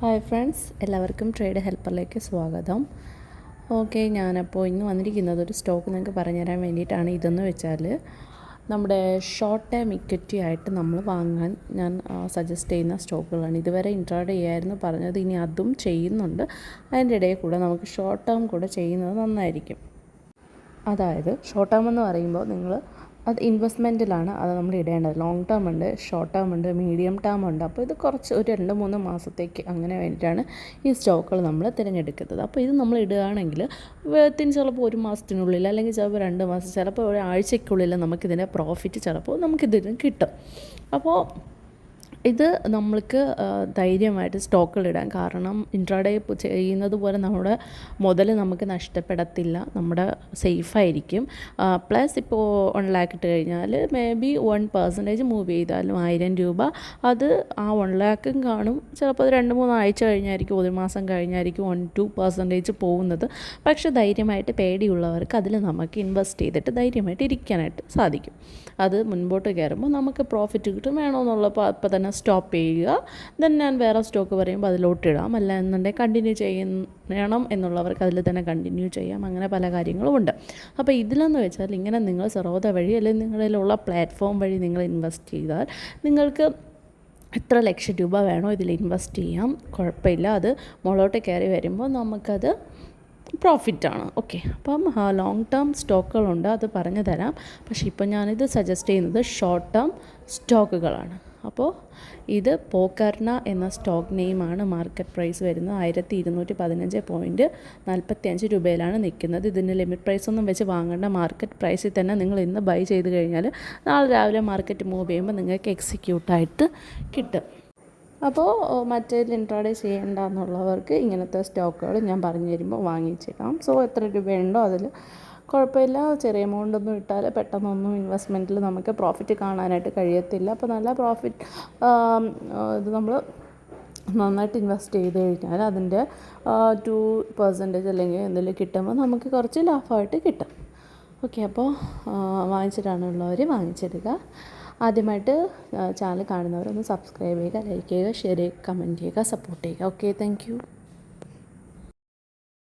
Hi friends, എല്ലാവർക്കും trade ഹെൽപ്പറിലേക്ക് സ്വാഗതം. Okay, ഞാനപ്പോൾ ഇന്ന് വന്നിരിക്കുന്നത് ഒരു സ്റ്റോക്ക് നിങ്ങൾക്ക് പറഞ്ഞുതരാൻ വേണ്ടിയിട്ടാണ്. ഇതെന്ന് വെച്ചാൽ നമ്മുടെ ഷോർട്ട് ടൈം ഇക്വിറ്റി ആയിട്ട് നമ്മൾ വാങ്ങാൻ ഞാൻ സജസ്റ്റ് ചെയ്യുന്ന സ്റ്റോക്കുകളാണ്. ഇതുവരെ ഇൻട്രാഡേ ചെയ്യായിരുന്നു പറഞ്ഞത്, ഇനി അതും ചെയ്യുന്നുണ്ട്. അതിൻ്റെ ഇടയിൽ കൂടെ നമുക്ക് ഷോർട്ട് ടേം കൂടെ ചെയ്യുന്നത് നന്നായിരിക്കും. അതായത് ഷോർട്ട് ടേം എന്ന് പറയുമ്പോൾ നിങ്ങൾ അത് ഇൻവെസ്റ്റ്മെൻറ്റിലാണ് അത് നമ്മൾ ഇടേണ്ടത്. ലോങ് ടേം ഉണ്ട്, ഷോർട്ട് ടേം ഉണ്ട്, മീഡിയം ടേം ഉണ്ട്. അപ്പോൾ ഇത് കുറച്ച് ഒരു 2-3 മാസത്തേക്ക് അങ്ങനെ വേണ്ടിയിട്ടാണ് ഈ സ്റ്റോക്കുകൾ നമ്മൾ തിരഞ്ഞെടുക്കുന്നത്. അപ്പോൾ ഇത് നമ്മൾ ഇടുകയാണെങ്കിൽ ചിലപ്പോൾ 1 മാസത്തിനുള്ളിൽ, അല്ലെങ്കിൽ ചിലപ്പോൾ 2 മാസം, ചിലപ്പോൾ ഒരാഴ്ചയ്ക്കുള്ളിൽ നമുക്കിതിൻ്റെ പ്രോഫിറ്റ് ചിലപ്പോൾ നമുക്കിതിന് കിട്ടും. അപ്പോൾ ഇത് നമ്മൾക്ക് ധൈര്യമായിട്ട് സ്റ്റോക്കുകളിടാൻ, കാരണം ഇൻട്രാഡേ ചെയ്യുന്നത് പോലെ നമ്മുടെ മുതൽ നമുക്ക് നഷ്ടപ്പെടത്തില്ല, നമ്മുടെ സേഫായിരിക്കും. പ്ലസ് ഇപ്പോൾ 1 lakh ഇട്ട് കഴിഞ്ഞാൽ മേ ബി 1% മൂവ് ചെയ്താലും 1000 രൂപ അത് ആ 1 lakh കാണും. ചിലപ്പോൾ അത് 2-3 ആഴ്ച കഴിഞ്ഞായിരിക്കും, 1 മാസം കഴിഞ്ഞായിരിക്കും 1-2% പോകുന്നത്. പക്ഷേ ധൈര്യമായിട്ട് പേടിയുള്ളവർക്ക് അതിൽ നമുക്ക് ഇൻവെസ്റ്റ് ചെയ്തിട്ട് ധൈര്യമായിട്ട് ഇരിക്കാനായിട്ട് സാധിക്കും. അത് മുൻപോട്ട് കയറുമ്പോൾ നമുക്ക് പ്രോഫിറ്റ് കിട്ടും. വേണമെന്നുള്ളപ്പോൾ അപ്പോൾ തന്നെ സ്റ്റോപ്പ് ചെയ്യുക. ദെൻ ഞാൻ വേറെ സ്റ്റോക്ക് പറയുമ്പോൾ അതിലോട്ടിടാം. അല്ല എന്നുണ്ടെങ്കിൽ കണ്ടിന്യൂ ചെയ്യണം എന്നുള്ളവർക്ക് അതിൽ തന്നെ കണ്ടിന്യൂ ചെയ്യാം. അങ്ങനെ പല കാര്യങ്ങളുമുണ്ട്. അപ്പോൾ ഇതിലെന്ന് വെച്ചാൽ ഇങ്ങനെ നിങ്ങൾ സെറോദ വഴി അല്ലെങ്കിൽ നിങ്ങളിലുള്ള പ്ലാറ്റ്ഫോം വഴി നിങ്ങൾ ഇൻവെസ്റ്റ് ചെയ്താൽ നിങ്ങൾക്ക് എത്ര ലക്ഷം രൂപ വേണോ ഇതിൽ ഇൻവെസ്റ്റ് ചെയ്യാം, കുഴപ്പമില്ല. അത് മുകളോട്ട് കയറി വരുമ്പോൾ നമുക്കത് പ്രോഫിറ്റാണ്. ഓക്കെ, അപ്പം ലോങ് ടേം സ്റ്റോക്കുകളുണ്ട്, അത് പറഞ്ഞു തരാം. പക്ഷേ ഇപ്പം ഞാനിത് സജസ്റ്റ് ചെയ്യുന്നത് ഷോർട്ട് ടേം സ്റ്റോക്കുകളാണ്. അപ്പോൾ ഇത് പോക്കർന എന്ന സ്റ്റോക്ക് നെയിമാണ്. മാർക്കറ്റ് പ്രൈസ് വരുന്നത് 1215.45 രൂപയിലാണ് നിൽക്കുന്നത്. ഇതിന് ലിമിറ്റ് പ്രൈസ് ഒന്നും വെച്ച് വാങ്ങേണ്ട. മാർക്കറ്റ് പ്രൈസിൽ തന്നെ നിങ്ങൾ ഇന്ന് ബൈ ചെയ്ത് കഴിഞ്ഞാൽ നാളെ രാവിലെ മാർക്കറ്റ് മൂവ് ചെയ്യുമ്പോൾ നിങ്ങൾക്ക് എക്സിക്യൂട്ടായിട്ട് കിട്ടും. അപ്പോൾ മറ്റേതിൽ ഇൻട്രാഡേ ചെയ്യേണ്ട എന്നുള്ളവർക്ക് ഇങ്ങനത്തെ സ്റ്റോക്കുകൾ ഞാൻ പറഞ്ഞു തരുമ്പോൾ വാങ്ങിച്ചേക്കാം. സോ എത്ര രൂപയുണ്ടോ അതിൽ കുഴപ്പമില്ല. ചെറിയ എമൗണ്ടൊന്നും ഇട്ടാൽ പെട്ടെന്നൊന്നും ഇൻവെസ്റ്റ്മെൻറ്റിൽ നമുക്ക് പ്രോഫിറ്റ് കാണാനായിട്ട് കഴിയത്തില്ല. അപ്പോൾ നല്ല പ്രോഫിറ്റ് ഇത് നമ്മൾ നന്നായിട്ട് ഇൻവെസ്റ്റ് ചെയ്ത് കഴിഞ്ഞാൽ അതിൻ്റെ 2% അല്ലെങ്കിൽ എന്തെങ്കിലും കിട്ടുമ്പോൾ നമുക്ക് കുറച്ച് ലാഭമായിട്ട് കിട്ടും. ഓക്കെ, അപ്പോൾ വാങ്ങിച്ചിട്ടാണുള്ളവർ വാങ്ങിച്ചെടുക്കുക. ആദ്യമായിട്ട് ചാനൽ കാണുന്നവരൊന്ന് സബ്സ്ക്രൈബ് ചെയ്യുക, ലൈക്ക് ചെയ്യുക, ഷെയർ ചെയ്യുക, കമൻറ്റ് ചെയ്യുക, സപ്പോർട്ട് ചെയ്യുക. Okay, thank you.